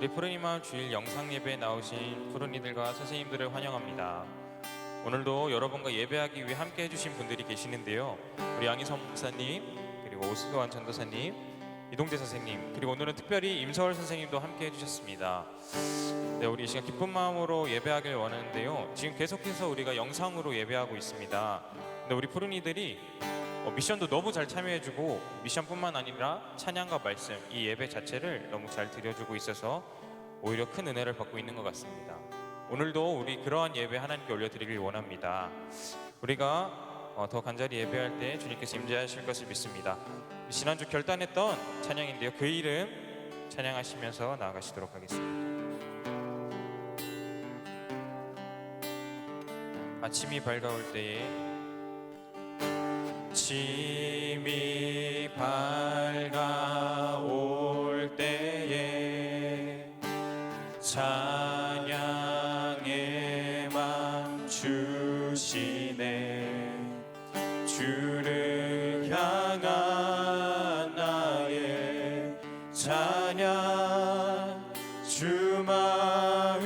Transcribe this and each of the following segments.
우리 푸르니마 주일 영상 예배에 나오신 푸르니들과 선생님들을 환영합니다. 오늘도 여러분과 예배하기 위해 함께 해주신 분들이 계시는데요. 우리 양희선 목사님, 그리고 오스도환 전도사님, 이동재 선생님, 그리고 오늘은 특별히 임서월 선생님도 함께 해주셨습니다. 네, 우리 이 시간 기쁜 마음으로 예배하길 원하는데요. 지금 계속해서 우리가 영상으로 예배하고 있습니다. 근데 우리 푸르니들이 미션도 너무 잘 참여해주고 미션뿐만 아니라 찬양과 말씀, 이 예배 자체를 너무 잘 드려주고 있어서 오히려 큰 은혜를 받고 있는 것 같습니다. 오늘도 우리 그러한 예배 하나님께 올려드리길 원합니다. 우리가 더 간절히 예배할 때 주님께서 임재하실 것을 믿습니다. 지난주 결단했던 찬양인데요, 그 이름 찬양하시면서 나아가시도록 하겠습니다. 아침이 밝아올 때에, 아침이 밝아올 때에 찬양의 맘 주시네. 주를 향한 나의 찬양, 주 마음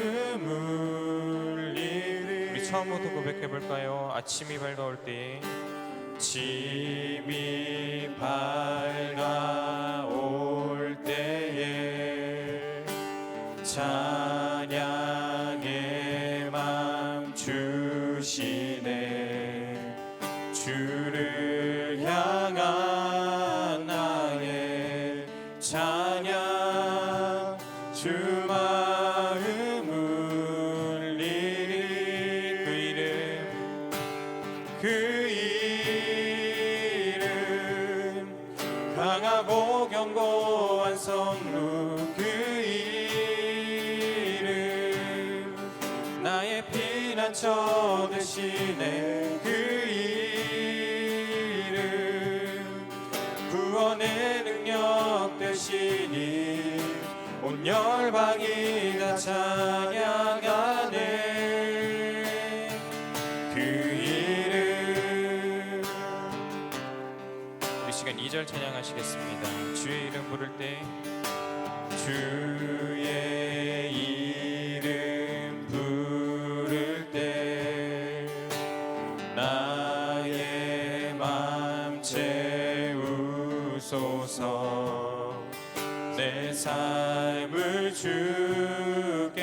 울리리. 우리 처음부터 고백해볼까요? 아침이 밝아올 때에, 아침이 밝아올 때에 찬양의 맘 주시네. 주를 향한 나의 찬양, 주 마음 울리리. 그 이름, 그 이름 강하고 견고한 성루. 그 이름 나의 피난처 되시네. 그 이름 구원의 능력 되시니 온 열방이 다 찬양하네. 그 이름. 우리 시간 2절 찬양하시겠습니다. 주의 이름 부를 때, 주의 이름 부를 때 나의 맘 채우소서. 내 삶을 주께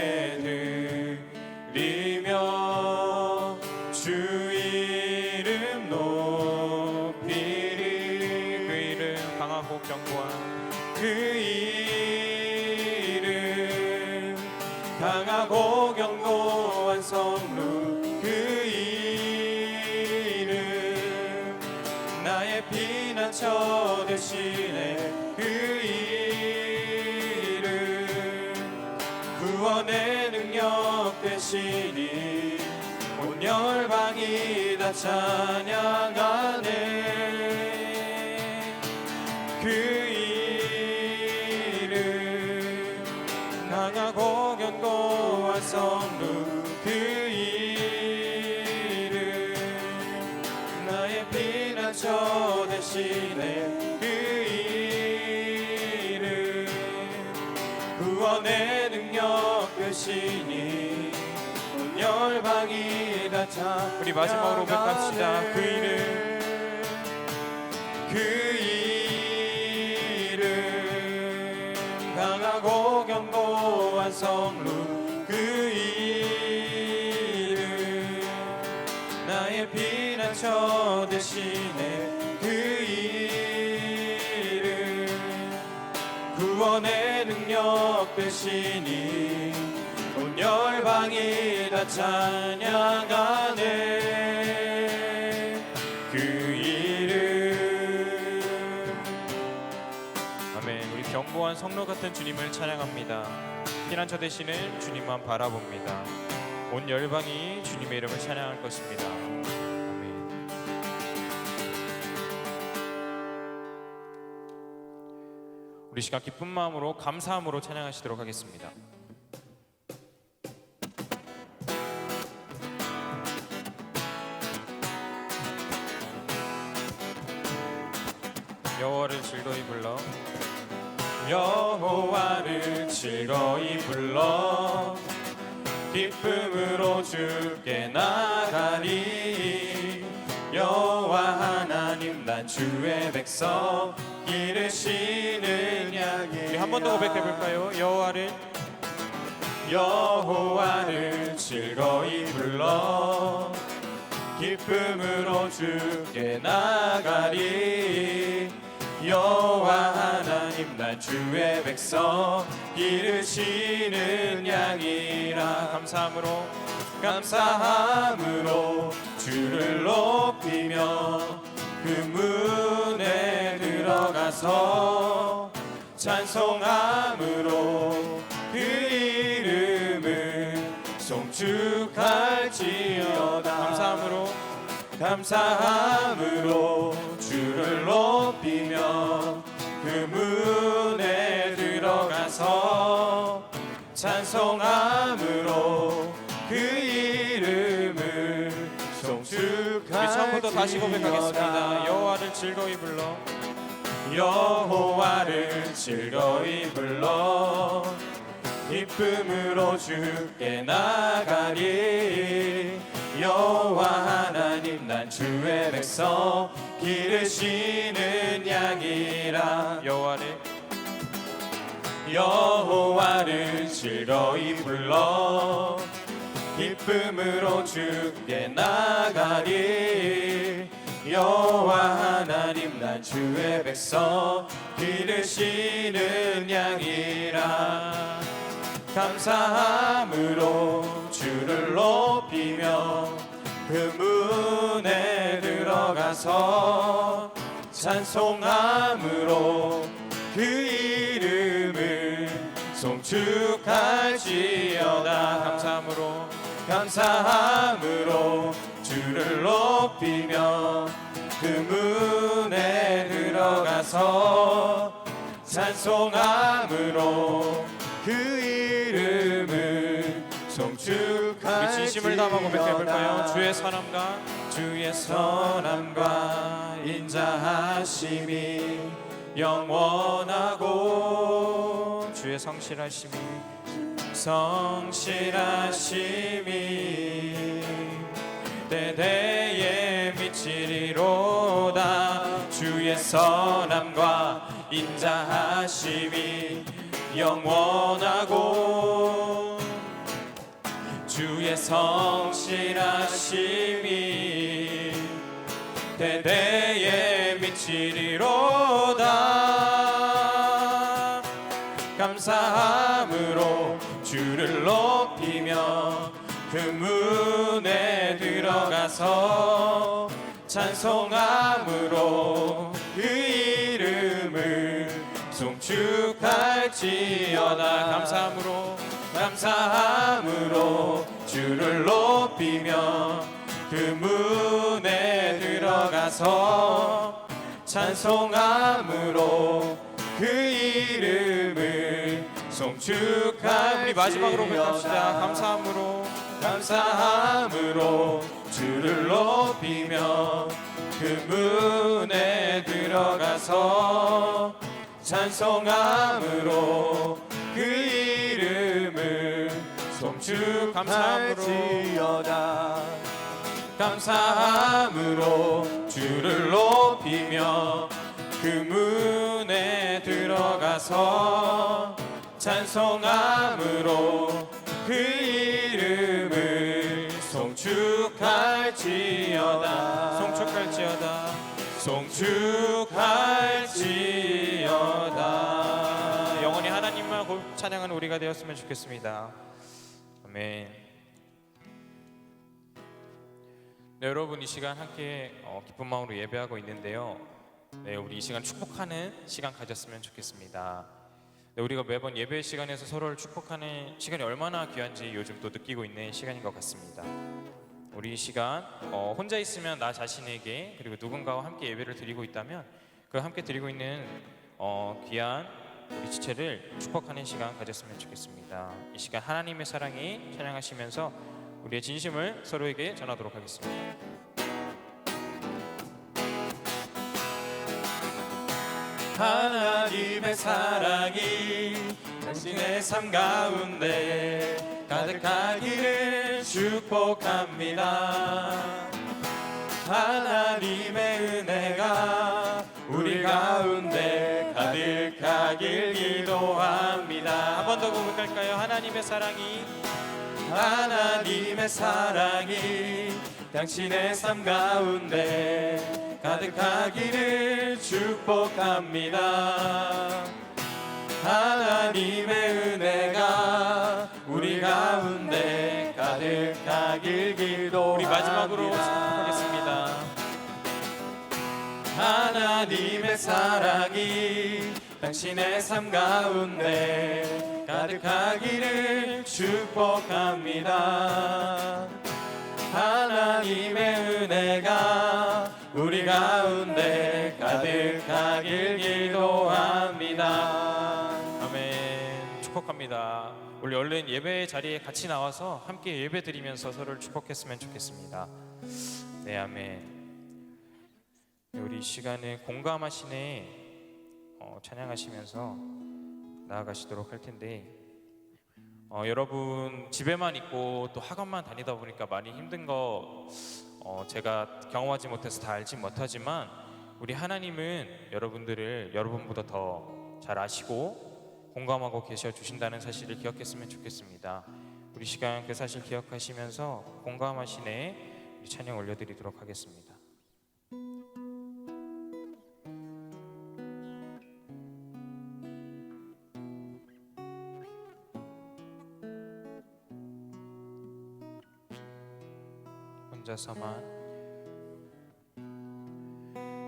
드리며 주 이름 높이리. 그 이름 강하고 견고한, 그 이름 강하고 견고한 성루. 그 이름 나의 피난처 되시네. 그 이름 구원의 능력 되시니 온 열방이 다 찬양하네. 그 이름 강하고 견고한 성루. 그 이름 나의 피난처 되시네. 그 이름 구원의 능력 되시니 온 열방이 다 찬양하네. 우리 마지막으로 고백합시다. 그 이름, 그 이름 강하고 견고한 성루. 그 이름 나의 피난처 되시네. 그 이름 구원의 능력 되시니 온 열방이 다 찬양하네. 그 이름. 아멘. 우리 견고한 성로 같은 주님을 찬양합니다. 피난처 되시는 주님만 바라봅니다. 온 열방이 주님의 이름을 찬양할 것입니다. 아멘. 우리 시간 기쁜 마음으로 감사함으로 찬양하시도록 하겠습니다. 여호와를 즐거이 불러 여호와를 즐거이 불러 기쁨으로 주께 나가리. 여호와 하나님 난 주의 백성 기르시는 양이. 우리 한 번 더 고백해 볼까요? 여호와를 즐거이 불러 기쁨으로 주께 나가리. 여호와 하나님 난 주의 백성 기르시는 양이라. 감사함으로 주를 높이며 그 문에 들어가서 찬송함으로 그 이름을 송축할지어다. 감사함으로 주를 높이며 그 문에 들어가서 찬송함으로 그 이름을 송축할지어다. 처음부터 다시 고백하겠습니다. 여호와를 즐거이 불러. 여호와를 즐거이 불러 기쁨으로 주께 나가리. 여호와 하나님 난 주의 백성 기르시는 양이라. 여호와를 즐거이 불러 기쁨으로 주께 나가리. 여호와 하나님 난 주의 백성 기르시는 양이라. 감사함으로 주를 높이며 그 문에 들어가서 찬송함으로 그 이름을 송축할지어다. 감사함으로 주를 높이며 그 문에 들어가서 찬송함으로 그 이름을 송축할지어다. 진심을 담아 고백해볼까요? 주의 선함과 인자하심이 영원하고 주의 성실하심이 대대에 미치리로다. 주의 선함과 인자하심이 영원하고 주의 성실하심이 대대에 미치리로다. 감사함으로 주를 높이며 그 문에 들어가서 찬송함으로 그 이름을 송축할지어다. 감사함으로 주를 높이며 그 문에 들어가서 찬송함으로 그 이름을 송축할지어다. 우리 마지막으로 고백합시다. 감사함으로 주를 높이며 그 문에 들어가서 찬송함으로 그 이름을 송축할지어다. 감사함으로 주를 높이며 그 문에 들어가서 찬송함으로 그 이름을 송축할지어다. 영원히 하나님만 찬양하는 우리가 되었으면 좋겠습니다. 아멘. 네, 여러분 이 시간 함께 기쁜 마음으로 예배하고 있는데요. 네, 우리 이 시간 축복하는 시간 가졌으면 좋겠습니다. 네, 우리가 매번 예배 시간에서 서로를 축복하는 시간이 얼마나 귀한지 요즘 또 느끼고 있는 시간인 것 같습니다. 우리 이 시간 혼자 있으면 나 자신에게 그리고 누군가와 함께 예배를 드리고 있다면 그 함께 드리고 있는 귀한 우리 지체를 축복하는 시간 가졌으면 좋겠습니다. 이 시간 하나님의 사랑이 찬양하시면서 우리의 진심을 서로에게 전하도록 하겠습니다. 하나님의 사랑이 당신의 삶 가운데 가득하기를 축복합니다. 하나님의 은혜가 우리 가운데 가득하길 기도합니다. 한 번 더 고백할까요? 하나님의 사랑이 당신의 삶 가운데 가득하기를 축복합니다. 하나님의 은혜가 우리 가운데 가득하길 기도합니다. 우리 마지막으로 축복하겠습니다. 하나님의 사랑이 당신의 삶 가운데 가득하기를 축복합니다. 하나님의 은혜가 우리 가운데 가득하길 기도합니다. 아멘. 축복합니다. 우리 얼른 예배 자리에 같이 나와서 함께 예배 드리면서 서로를 축복했으면 좋겠습니다. 네, 아멘. 우리 이 시간에 공감하시네 찬양하시면서 나아가시도록 할 텐데, 여러분 집에만 있고 또 학원만 다니다 보니까 많이 힘든 거 제가 경험하지 못해서 다 알지 못하지만, 우리 하나님은 여러분들을 여러분보다 더 잘 아시고 공감하고 계셔 주신다는 사실을 기억했으면 좋겠습니다. 우리 시간 그 사실 기억하시면서 공감하시네 우리 찬양 올려드리도록 하겠습니다.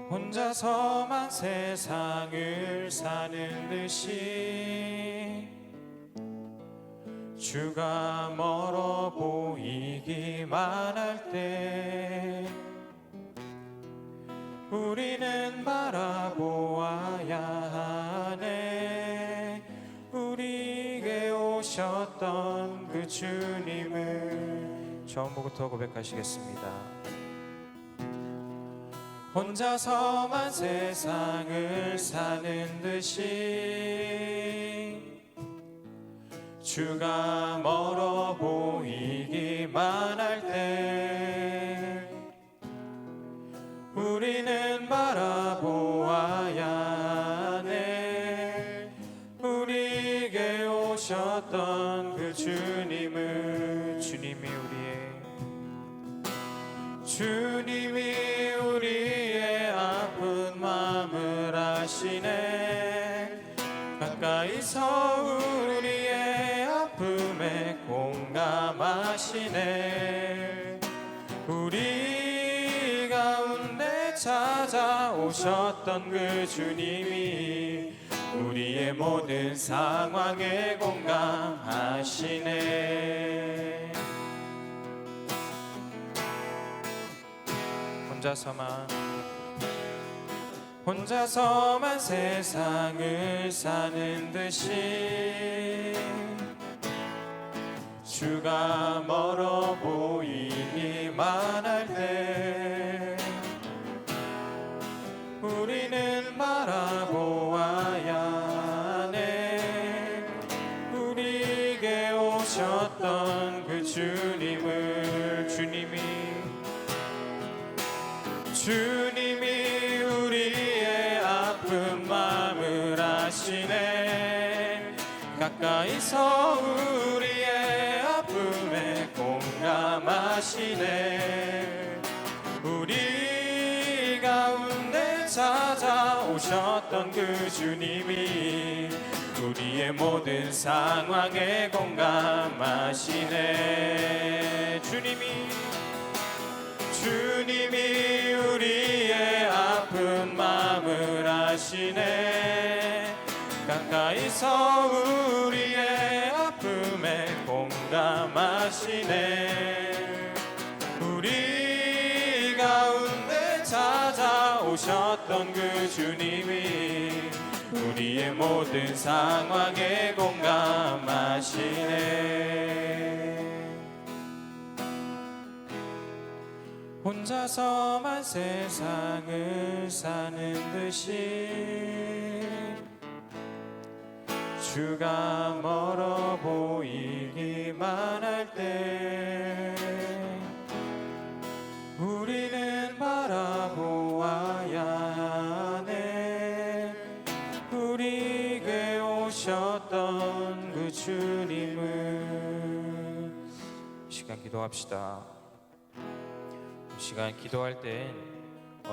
혼자서만 세상을 사는 듯이 주가 멀어 보이기만 할 때 우리는 바라보아야 하네. 우리에게 오셨던 그 주님을 처음부터 고백하시겠습니다. 혼자서만 세상을 사는 듯이 주가 멀어 보이기만 할 때 우리는 바라보아야 하네. 우리에게 오셨던 그 주님을, 주님이 우리의 아픈 마음을 아시네. 가까이서 우리의 아픔에 공감하시네. 우리 가운데 찾아오셨던 그 주님이 우리의 모든 상황에 공감하시네. 혼자서만 세상을 사는 듯이 주가 멀어 보이기만 할 때 우리는 바라보아야 하네. 우리에게 오셨던 그 주님을, 주님이 우리의 아픈 마음을 아시네. 가까이서 우리의 아픔에 공감하시네. 우리 가운데 찾아오셨던 그 주님이 우리의 모든 상황에 공감하시네. 주님이 우리의 아픈 마음을 아시네. 가까이서 우리의 아픔에 공감하시네. 우리 가운데 찾아오셨던 그 주님이 우리의 모든 상황에 공감하시네. 혼자서만 세상을 사는 듯이 주가 멀어 보이기만 할 때 우리는 바라보아야 하네. 우리에게 오셨던 그 주님을. 이 시간 기도합시다. 이 시간 기도할 때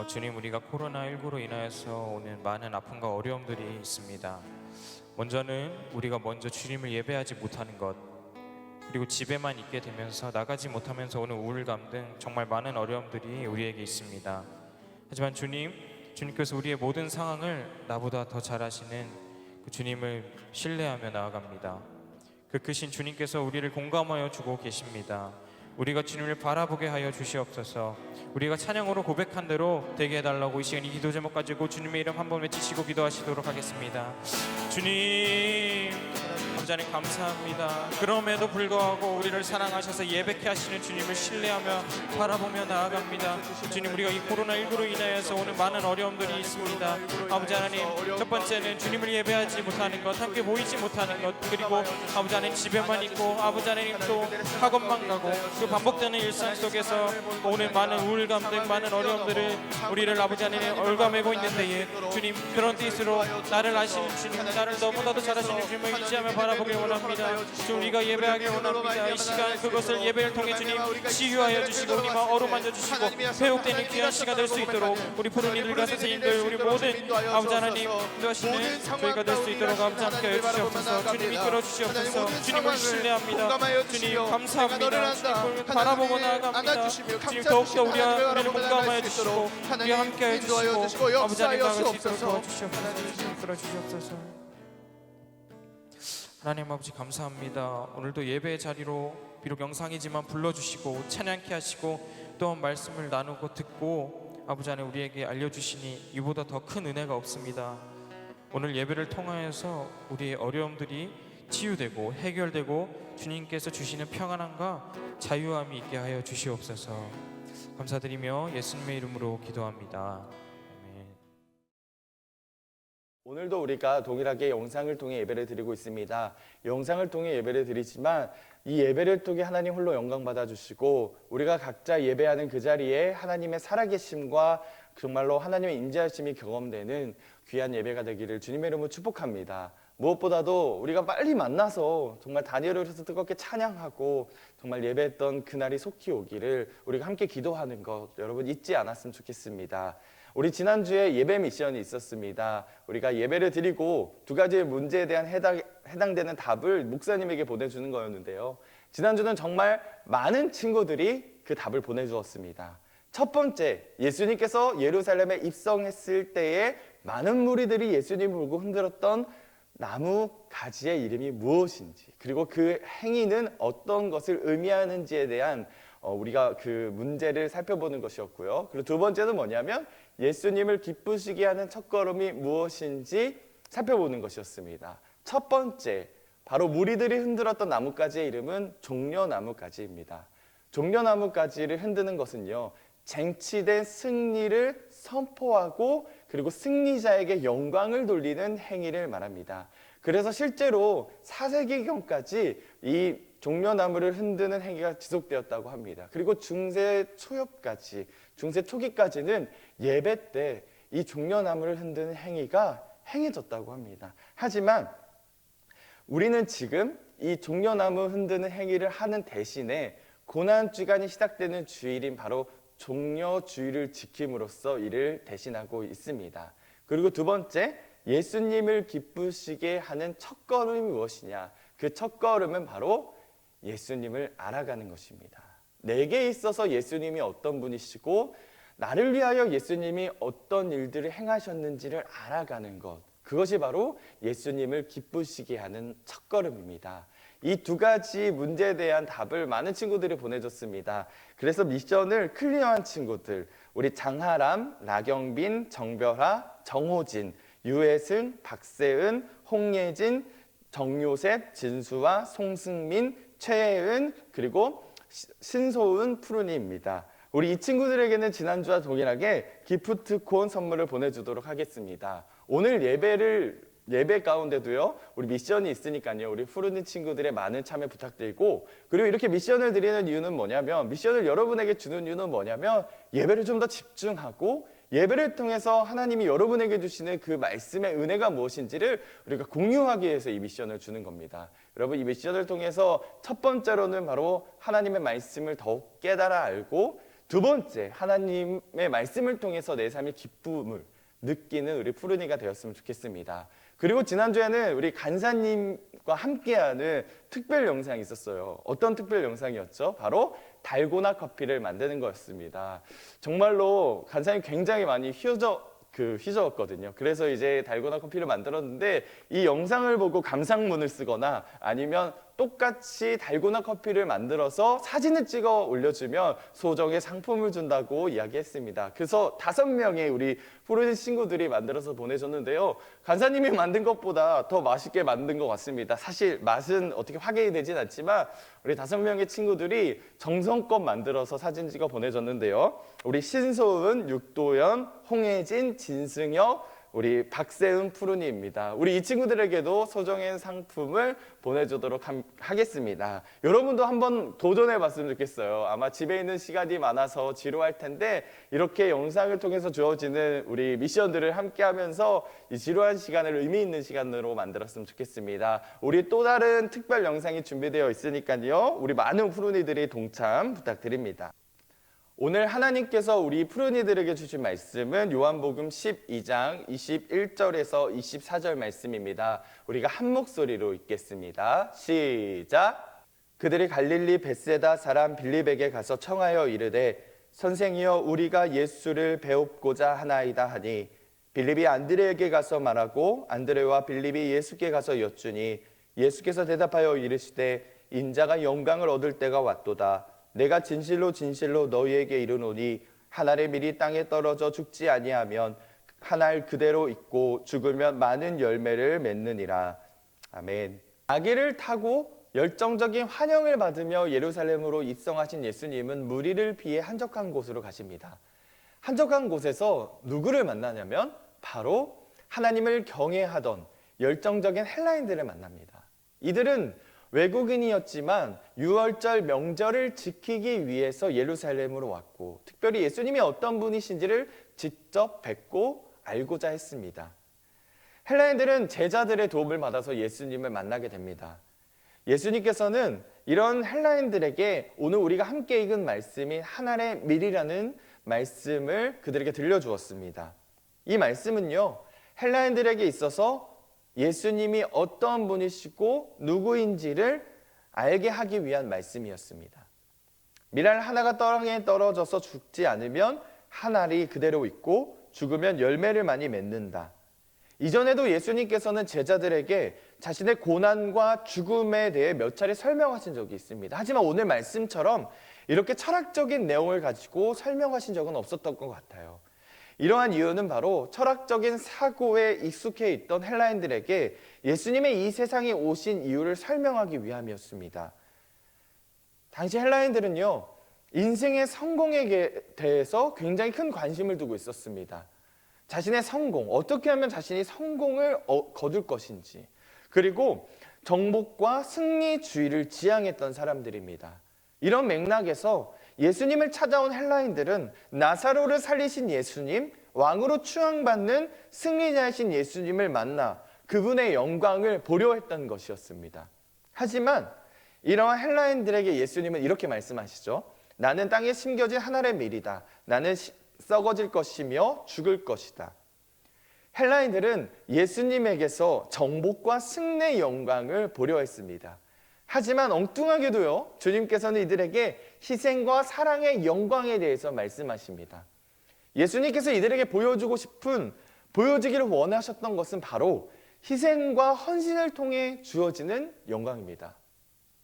주님, 우리가 코로나19로 인하여서 오는 많은 아픔과 어려움들이 있습니다. 먼저는 우리가 먼저 주님을 예배하지 못하는 것, 그리고 집에만 있게 되면서 나가지 못하면서 오는 우울감 등 정말 많은 어려움들이 우리에게 있습니다. 하지만 주님께서 우리의 모든 상황을 나보다 더 잘 아시는 그 주님을 신뢰하며 나아갑니다. 그 크신 주님께서 우리를 공감하여 주고 계십니다. 우리가 주님을 바라보게 하여 주시옵소서. 우리가 찬양으로 고백한 대로 되게 해달라고 이 시간 이 기도 제목 가지고 주님의 이름 한번 외치시고 기도하시도록 하겠습니다. 주님, 감사님 감사합니다. 그럼에도 불구하고 우리를 사랑하셔서 예배케 하시는 주님을 신뢰하며 바라보며 나아갑니다. 주님, 우리가 이 코로나19로 인하여서 오는 많은 어려움들이 있습니다. 아버지 하나님, 첫 번째는 주님을 예배하지 못하는 것, 함께 모이지 못하는 것, 그리고 아버지 하나님 집에만 있고 아버지 하나님 또 학원만 가고 그 반복되는 일상 속에서 오는 많은 우울감 등 많은 어려움들을 우리를 아버지 하나님 얽어매고 있는 데에 주님, 그런 뜻으로 나를 아시는 주님, 나를 너무나도 잘 아시는 주님을 의지하며 바라보길 원합니다. 주 우리가 예배하길 원합니다. 이 시간 그것을 예배를 통해 주님 치유하여 주시고 우리 마음 어루만져 주시고 회복되는 귀한 시간 될 수 있도록 우리 푸른이들과 선생님들 우리 모든 아버지 하나님 인도하시는 저희가 될 수 있도록 아버지 함께 해주시옵소서. 주님 이끌어 주시옵소서. 주님을 신뢰합니다. 주님 감사합니다. 주님을 바라보고 나아갑니다. 주님 더욱더 우리를 공감하여 주시고 우리와 함께 해주시고 아버지 하나님 나아갈 수 있도록 도와주시옵소서. 주님 이끌어 주시옵소서. 하나님 아버지 감사합니다. 오늘도 예배의 자리로 비록 영상이지만 불러주시고 찬양케 하시고 또한 말씀을 나누고 듣고 아버지 하나님 우리에게 알려주시니 이보다 더 큰 은혜가 없습니다. 오늘 예배를 통하여서 우리의 어려움들이 치유되고 해결되고 주님께서 주시는 평안함과 자유함이 있게 하여 주시옵소서. 감사드리며 예수님의 이름으로 기도합니다. 오늘도 우리가 동일하게 영상을 통해 예배를 드리고 있습니다. 영상을 통해 예배를 드리지만 이 예배를 통해 하나님 홀로 영광 받아주시고 우리가 각자 예배하는 그 자리에 하나님의 살아계심과 정말로 하나님의 임재하심이 경험되는 귀한 예배가 되기를 주님의 이름으로 축복합니다. 무엇보다도 우리가 빨리 만나서 정말 다니엘을 해서 뜨겁게 찬양하고 정말 예배했던 그날이 속히 오기를 우리가 함께 기도하는 것 여러분 잊지 않았으면 좋겠습니다. 우리 지난주에 예배 미션이 있었습니다. 우리가 예배를 드리고 두 가지의 문제에 대한 해당되는 답을 목사님에게 보내주는 거였는데요. 지난주는 정말 많은 친구들이 그 답을 보내주었습니다. 첫 번째, 예수님께서 예루살렘에 입성했을 때에 많은 무리들이 예수님을 보고 흔들었던 나무 가지의 이름이 무엇인지, 그리고 그 행위는 어떤 것을 의미하는지에 대한 우리가 그 문제를 살펴보는 것이었고요. 그리고 두 번째는 뭐냐면 예수님을 기쁘시게 하는 첫걸음이 무엇인지 살펴보는 것이었습니다. 첫 번째, 바로 무리들이 흔들었던 나뭇가지의 이름은 종려나뭇가지입니다. 종려나뭇가지를 흔드는 것은요, 쟁취된 승리를 선포하고 그리고 승리자에게 영광을 돌리는 행위를 말합니다. 그래서 실제로 4세기경까지 이 종려나무를 흔드는 행위가 지속되었다고 합니다. 그리고 중세 초엽까지, 중세 초기까지는 예배 때 이 종려나무를 흔드는 행위가 행해졌다고 합니다. 하지만 우리는 지금 이 종려나무 흔드는 행위를 하는 대신에 고난주간이 시작되는 주일인 바로 종려주일을 지킴으로써 이를 대신하고 있습니다. 그리고 두 번째, 예수님을 기쁘시게 하는 첫걸음이 무엇이냐? 그 첫걸음은 바로 예수님을 알아가는 것입니다. 내게 있어서 예수님이 어떤 분이시고 나를 위하여 예수님이 어떤 일들을 행하셨는지를 알아가는 것, 그것이 바로 예수님을 기쁘시게 하는 첫걸음입니다. 이 두 가지 문제에 대한 답을 많은 친구들이 보내줬습니다. 그래서 미션을 클리어한 친구들, 우리 장하람, 나경빈, 정별아, 정호진, 유혜승, 박세은, 홍예진, 정요셉, 진수아, 송승민, 최혜은, 그리고 신소은, 푸른이입니다. 우리 이 친구들에게는 지난주와 동일하게 기프트콘 선물을 보내주도록 하겠습니다. 오늘 예배를 예배 가운데도요, 우리 미션이 있으니까요, 우리 푸르니 친구들의 많은 참여 부탁드리고, 그리고 이렇게 미션을 드리는 이유는 뭐냐면, 미션을 여러분에게 주는 이유는 뭐냐면, 예배를 좀 더 집중하고, 예배를 통해서 하나님이 여러분에게 주시는 그 말씀의 은혜가 무엇인지를 우리가 공유하기 위해서 이 미션을 주는 겁니다. 여러분, 이 미션을 통해서 첫 번째로는 바로 하나님의 말씀을 더욱 깨달아 알고, 두 번째, 하나님의 말씀을 통해서 내 삶의 기쁨을 느끼는 우리 푸르니가 되었으면 좋겠습니다. 그리고 지난주에는 우리 간사님과 함께하는 특별 영상이 있었어요. 어떤 특별 영상이었죠? 바로 달고나 커피를 만드는 거였습니다. 정말로 간사님 굉장히 많이 휘저었거든요. 그래서 이제 달고나 커피를 만들었는데, 이 영상을 보고 감상문을 쓰거나 아니면 똑같이 달고나 커피를 만들어서 사진을 찍어 올려주면 소정의 상품을 준다고 이야기했습니다. 그래서 5명의 우리 푸르니 친구들이 만들어서 보내줬는데요, 간사님이 만든 것보다 더 맛있게 만든 것 같습니다. 사실 맛은 어떻게 확인이 되진 않지만 우리 5명의 친구들이 정성껏 만들어서 사진 찍어 보내줬는데요, 우리 신소은, 육도연, 홍혜진, 진승혁, 우리 박세은 푸르니입니다. 우리 이 친구들에게도 소정의 상품을 보내주도록 하겠습니다. 여러분도 한번 도전해 봤으면 좋겠어요. 아마 집에 있는 시간이 많아서 지루할 텐데, 이렇게 영상을 통해서 주어지는 우리 미션들을 함께 하면서 이 지루한 시간을 의미 있는 시간으로 만들었으면 좋겠습니다. 우리 또 다른 특별 영상이 준비되어 있으니까요, 우리 많은 푸르니들이 동참 부탁드립니다. 오늘 하나님께서 우리 푸르니들에게 주신 말씀은 요한복음 12장 21절에서 24절 말씀입니다. 우리가 한 목소리로 읽겠습니다. 시작! 그들이 갈릴리 벳세다 사람 빌립에게 가서 청하여 이르되, 선생이여, 우리가 예수를 배웁고자 하나이다 하니, 빌립이 안드레에게 가서 말하고 안드레와 빌립이 예수께 가서 여쭈니, 예수께서 대답하여 이르시되, 인자가 영광을 얻을 때가 왔도다. 내가 진실로 진실로 너희에게 이르노니, 한 알의 밀이 땅에 떨어져 죽지 아니하면 한 알 그대로 있고 죽으면 많은 열매를 맺느니라. 아멘. 아기를 타고 열정적인 환영을 받으며 예루살렘으로 입성하신 예수님은 무리를 피해 한적한 곳으로 가십니다. 한적한 곳에서 누구를 만나냐면 바로 하나님을 경외하던 열정적인 헬라인들을 만납니다. 이들은 외국인이었지만 유월절 명절을 지키기 위해서 예루살렘으로 왔고, 특별히 예수님이 어떤 분이신지를 직접 뵙고 알고자 했습니다. 헬라인들은 제자들의 도움을 받아서 예수님을 만나게 됩니다. 예수님께서는 이런 헬라인들에게 오늘 우리가 함께 읽은 말씀인 한 알의 밀이라는 말씀을 그들에게 들려주었습니다. 이 말씀은요, 헬라인들에게 있어서 예수님이 어떤 분이시고 누구인지를 알게 하기 위한 말씀이었습니다. 밀알 하나가 땅에 떨어져서 죽지 않으면 한 알이 그대로 있고 죽으면 열매를 많이 맺는다. 이전에도 예수님께서는 제자들에게 자신의 고난과 죽음에 대해 몇 차례 설명하신 적이 있습니다. 하지만 오늘 말씀처럼 이렇게 철학적인 내용을 가지고 설명하신 적은 없었던 것 같아요. 이러한 이유는 바로 철학적인 사고에 익숙해 있던 헬라인들에게 예수님의 이 세상에 오신 이유를 설명하기 위함이었습니다. 당시 헬라인들은요, 인생의 성공에 대해서 굉장히 큰 관심을 두고 있었습니다. 자신의 성공, 어떻게 하면 자신이 성공을 거둘 것인지, 그리고 정복과 승리주의를 지향했던 사람들입니다. 이런 맥락에서 예수님을 찾아온 헬라인들은 나사로를 살리신 예수님, 왕으로 추앙받는 승리자이신 예수님을 만나 그분의 영광을 보려 했던 것이었습니다. 하지만 이러한 헬라인들에게 예수님은 이렇게 말씀하시죠. 나는 땅에 심겨진 한 알의 밀이다. 나는 썩어질 것이며 죽을 것이다. 헬라인들은 예수님에게서 정복과 승리의 영광을 보려 했습니다. 하지만 엉뚱하게도요, 주님께서는 이들에게 희생과 사랑의 영광에 대해서 말씀하십니다. 예수님께서 이들에게 보여주기를 원하셨던 것은 바로 희생과 헌신을 통해 주어지는 영광입니다.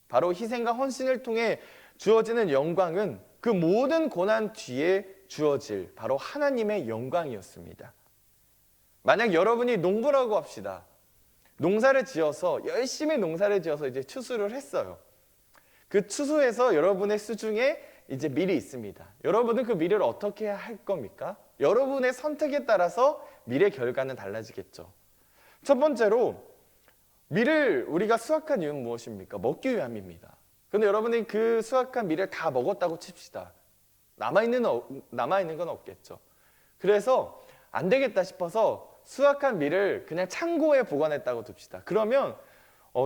바로 희생과 헌신을 통해 주어지는 영광은 그 모든 고난 뒤에 주어질 바로 하나님의 영광이었습니다. 만약 여러분이 농부라고 합시다. 열심히 농사를 지어서 이제 추수를 했어요. 그 추수에서 여러분의 수중에 이제 밀이 있습니다. 여러분은 그 밀을 어떻게 할 겁니까? 여러분의 선택에 따라서 밀의 결과는 달라지겠죠. 첫 번째로 밀을 우리가 수확한 이유는 무엇입니까? 먹기 위함입니다. 그런데 여러분이 그 수확한 밀을 다 먹었다고 칩시다. 남아있는 건 없겠죠. 그래서 안 되겠다 싶어서 수확한 밀을 그냥 창고에 보관했다고 둡시다. 그러면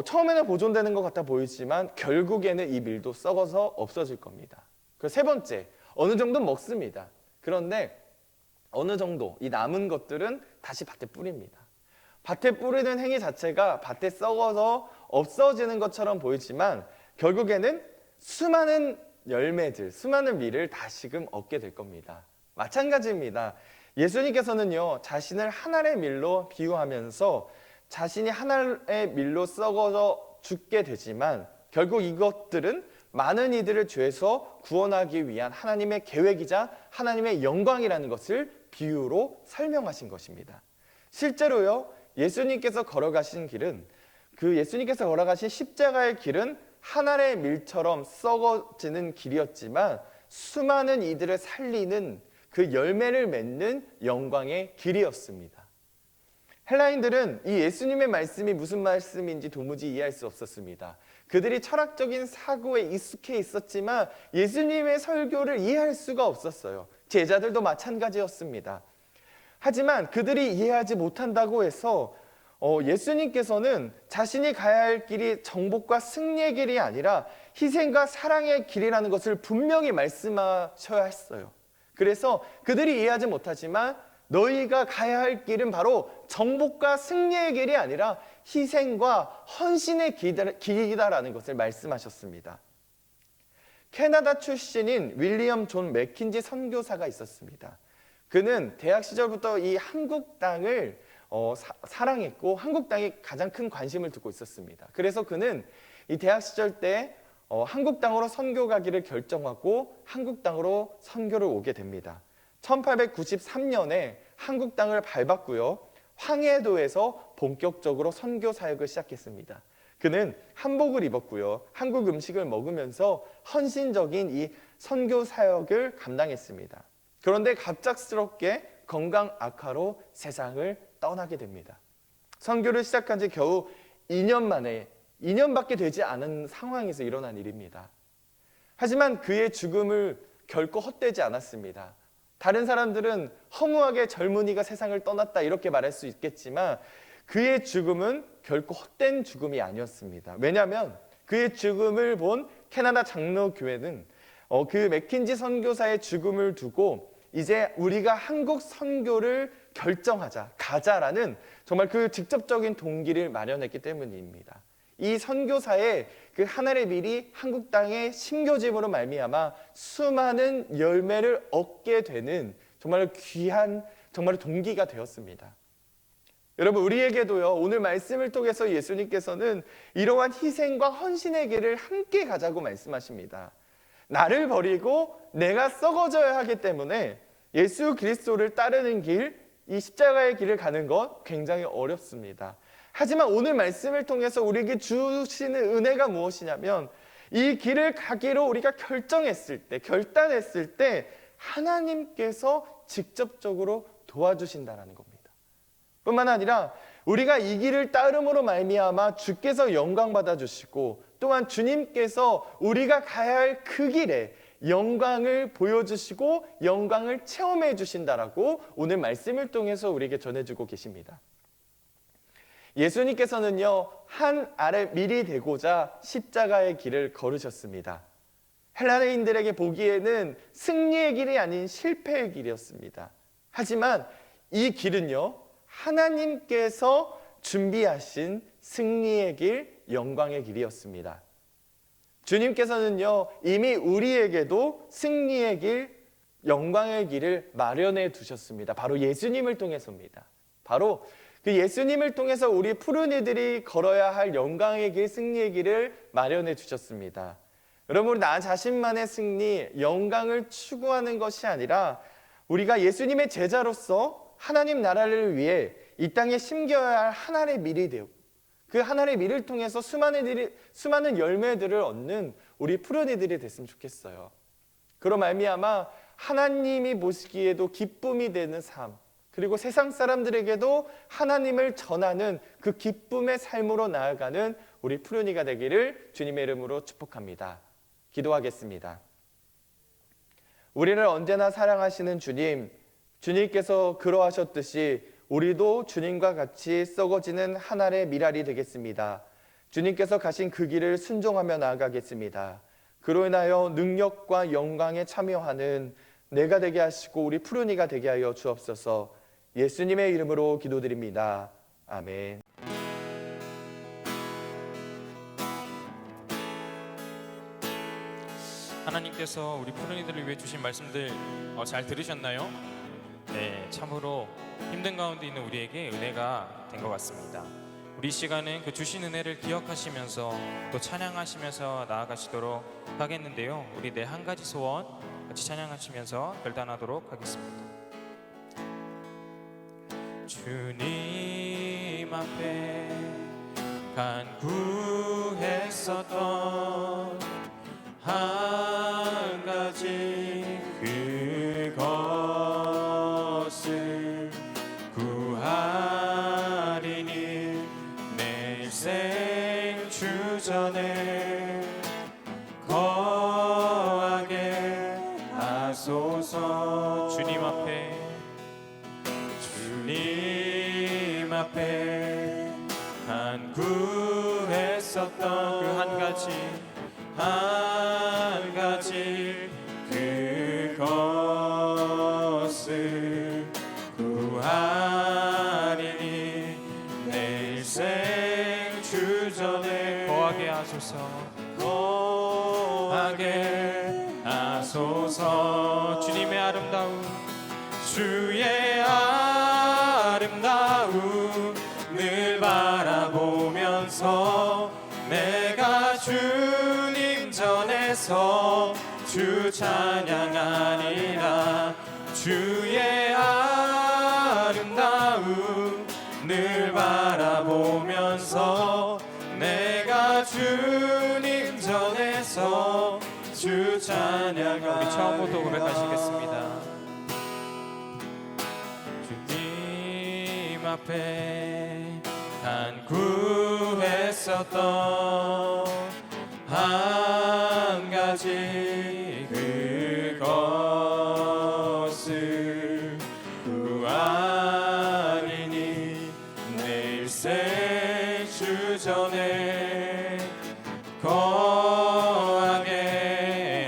처음에는 보존되는 것 같아 보이지만 결국에는 이 밀도 썩어서 없어질 겁니다. 그리고 세 번째, 어느 정도 먹습니다. 그런데 어느 정도 이 남은 것들은 다시 밭에 뿌립니다. 밭에 뿌리는 행위 자체가 밭에 썩어서 없어지는 것처럼 보이지만 결국에는 수많은 열매들, 수많은 밀을 다시금 얻게 될 겁니다. 마찬가지입니다. 예수님께서는요, 자신을 한 알의 밀로 비유하면서 자신이 한 알의 밀로 썩어져 죽게 되지만 결국 이것들은 많은 이들을 죄에서 구원하기 위한 하나님의 계획이자 하나님의 영광이라는 것을 비유로 설명하신 것입니다. 실제로요, 예수님께서 걸어가신 길은 예수님께서 걸어가신 십자가의 길은 한 알의 밀처럼 썩어지는 길이었지만 수많은 이들을 살리는 그 열매를 맺는 영광의 길이었습니다. 헬라인들은 이 예수님의 말씀이 무슨 말씀인지 도무지 이해할 수 없었습니다. 그들이 철학적인 사고에 익숙해 있었지만 예수님의 설교를 이해할 수가 없었어요. 제자들도 마찬가지였습니다. 하지만 그들이 이해하지 못한다고 해서 예수님께서는 자신이 가야 할 길이 정복과 승리의 길이 아니라 희생과 사랑의 길이라는 것을 분명히 말씀하셔야 했어요. 그래서 그들이 이해하지 못하지만 너희가 가야 할 길은 바로 정복과 승리의 길이 아니라 희생과 헌신의 길이다라는 것을 말씀하셨습니다. 캐나다 출신인 윌리엄 존 맥킨지 선교사가 있었습니다. 그는 대학 시절부터 이 한국 땅을 사랑했고 한국 땅에 가장 큰 관심을 두고 있었습니다. 그래서 그는 이 대학 시절 때 한국 땅으로 선교 가기를 결정하고 한국 땅으로 선교를 오게 됩니다. 1893년에 한국 땅을 밟았고요. 황해도에서 본격적으로 선교 사역을 시작했습니다. 그는 한복을 입었고요. 한국 음식을 먹으면서 헌신적인 이 선교 사역을 감당했습니다. 그런데 갑작스럽게 건강 악화로 세상을 떠나게 됩니다. 선교를 시작한 지 겨우 2년 만에 2년밖에 되지 않은 상황에서 일어난 일입니다. 하지만 그의 죽음을 결코 헛되지 않았습니다. 다른 사람들은 허무하게 젊은이가 세상을 떠났다 이렇게 말할 수 있겠지만 그의 죽음은 결코 헛된 죽음이 아니었습니다. 왜냐하면 그의 죽음을 본 캐나다 장로교회는 그 맥킨지 선교사의 죽음을 두고 이제 우리가 한국 선교를 결정하자, 가자라는 정말 그 직접적인 동기를 마련했기 때문입니다. 이 선교사의 그 하늘의 밀이 한국 땅의 심교짐으로 말미암아 수많은 열매를 얻게 되는 정말 귀한 정말 동기가 되었습니다. 여러분, 우리에게도요, 오늘 말씀을 통해서 예수님께서는 이러한 희생과 헌신의 길을 함께 가자고 말씀하십니다. 나를 버리고 내가 썩어져야 하기 때문에 예수 그리스도를 따르는 길, 이 십자가의 길을 가는 것 굉장히 어렵습니다. 하지만 오늘 말씀을 통해서 우리에게 주시는 은혜가 무엇이냐면 이 길을 가기로 우리가 결단했을 때 하나님께서 직접적으로 도와주신다는 겁니다. 뿐만 아니라 우리가 이 길을 따름으로 말미암아 주께서 영광 받아주시고 또한 주님께서 우리가 가야 할 그 길에 영광을 보여주시고 영광을 체험해 주신다라고 오늘 말씀을 통해서 우리에게 전해주고 계십니다. 예수님께서는요, 한 알의 밀이 되고자 십자가의 길을 걸으셨습니다. 헬라인들에게 보기에는 승리의 길이 아닌 실패의 길이었습니다. 하지만 이 길은요, 하나님께서 준비하신 승리의 길, 영광의 길이었습니다. 주님께서는요, 이미 우리에게도 승리의 길, 영광의 길을 마련해 두셨습니다. 바로 예수님을 통해서입니다. 바로 그 예수님을 통해서 우리 푸른 이들이 걸어야 할 영광의 길, 승리의 길을 마련해 주셨습니다. 여러분, 나 자신만의 승리, 영광을 추구하는 것이 아니라 우리가 예수님의 제자로서 하나님 나라를 위해 이 땅에 심겨야 할 하나의 밀이 되고 그 하나의 밀을 통해서 수많은 열매들을 얻는 우리 푸른 이들이 됐으면 좋겠어요. 그로 말미암아 하나님이 보시기에도 기쁨이 되는 삶, 그리고 세상 사람들에게도 하나님을 전하는 그 기쁨의 삶으로 나아가는 우리 푸른이가 되기를 주님의 이름으로 축복합니다. 기도하겠습니다. 우리를 언제나 사랑하시는 주님, 주님께서 그러하셨듯이 우리도 주님과 같이 썩어지는 한 알의 밀알이 되겠습니다. 주님께서 가신 그 길을 순종하며 나아가겠습니다. 그로 인하여 능력과 영광에 참여하는 내가 되게 하시고 우리 푸른이가 되게 하여 주옵소서. 예수님의 이름으로 기도드립니다. 아멘. 하나님께서 우리 푸른이들을 위해 주신 말씀들 잘 들으셨나요? 네, 참으로 힘든 가운데 있는 우리에게 은혜가 된 것 같습니다. 우리 시간은 그 주신 은혜를 기억하시면서 또 찬양하시면서 나아가시도록 하겠는데요. 우리 네 한 가지 소원 같이 찬양하시면서 결단하도록 하겠습니다. 주님 앞에 간구했었던 한 가지 그것을 구하리니 내 일생 주전에 거하게 하소서. 주님 앞에 간구했었던 그 한 가지 그것을 구하리니 내 일생 주전에 거하게 하소서. 주님의 아름다움, 주의 아름다움을 바라보면서 내가 주님 전에서 주 찬양하리라. 주의 아름다움을 바라보면서 내가 주님 전에서 주 찬양하리라. 우리 처음부터 고백하시겠습니다. 주님 앞에 간구했었던 한 가지 그것을 구하리니 내 일생 주전에 거하게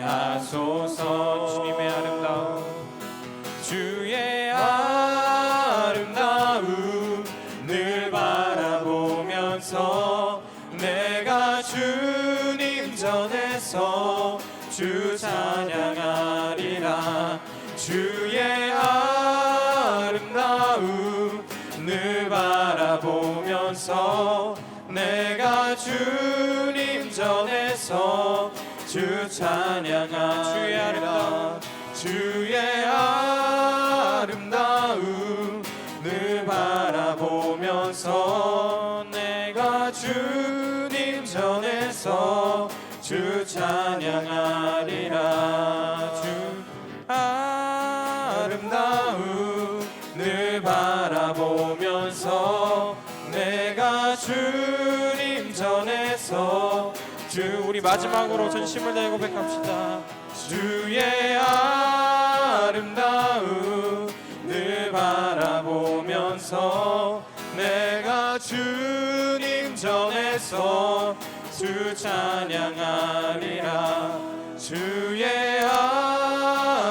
하소서. 주의 아름다움을 바라보면서 내가 주님 전에서 주 찬양하리라. 주의 아름다움을 바라보면서 내가 주님 전에서 주 찬양하리라. 주의 아름다움을 바라보면서 내가 주님 전에서 주 찬양하리라. 주 아름다움을 바라보면서 내가 주님 전에서 우리 마지막으로 전심을 다해 고백합시다. 주의 아름다움을 바라보면서 내가 주님 전에서 주 찬양하리라. 주의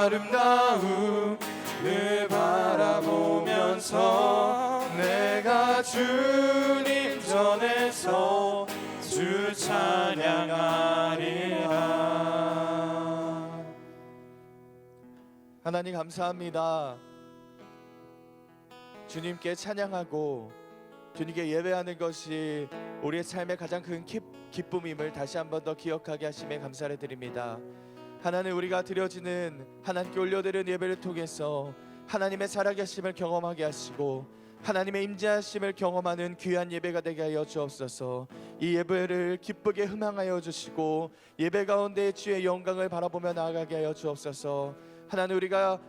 아름다움을 바라보면서 내가 주님 전에서 주 찬양하리라. 하나님 감사합니다. 주님께 찬양하고 주님께 예배하는 것이 우리의 삶의 가장 큰 기쁨임을 다시 한 번 더 기억하게 하심에 감사를 드립니다. 하나님, 우리가 드려지는 하나님께 올려드리는 예배를 통해서 하나님의 살아계심을 경험하게 하시고 하나님의 임재하심을 경험하는 귀한 예배가 되게 하여 주옵소서. 이 예배를 기쁘게 흠앙하여 주시고 예배 가운데 주의 영광을 바라보며 나아가게 하여 주옵소서. 하나님, 우리가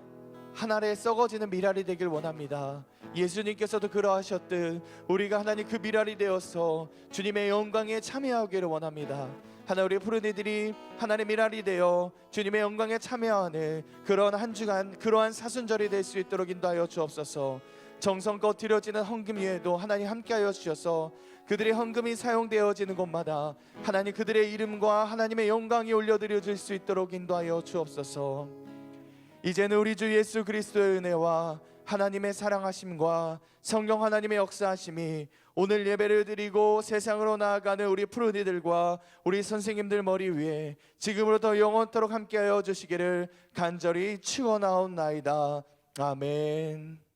한 알에 썩어지는 미랄이 되길 원합니다. 예수님께서도 그러하셨듯 우리가 하나님 그 미랄이 되어서 주님의 영광에 참여하기를 원합니다. 하나님, 우리 푸른 이들이 하나님의 미랄이 되어 주님의 영광에 참여하는 그런 한 주간, 그러한 사순절이 될 수 있도록 인도하여 주옵소서. 정성껏 드려지는 헌금 위에도 하나님 함께하여 주셔서 그들의 헌금이 사용되어지는 곳마다 하나님 그들의 이름과 하나님의 영광이 올려드려질 수 있도록 인도하여 주옵소서. 이제는 우리 주 예수 그리스도의 은혜와 하나님의 사랑하심과 성령 하나님의 역사하심이 오늘 예배를 드리고 세상으로 나아가는 우리 푸른 이들과 우리 선생님들 머리 위에 지금으로부터 영원토록 함께하여 주시기를 간절히 축원하옵나이다. 아멘.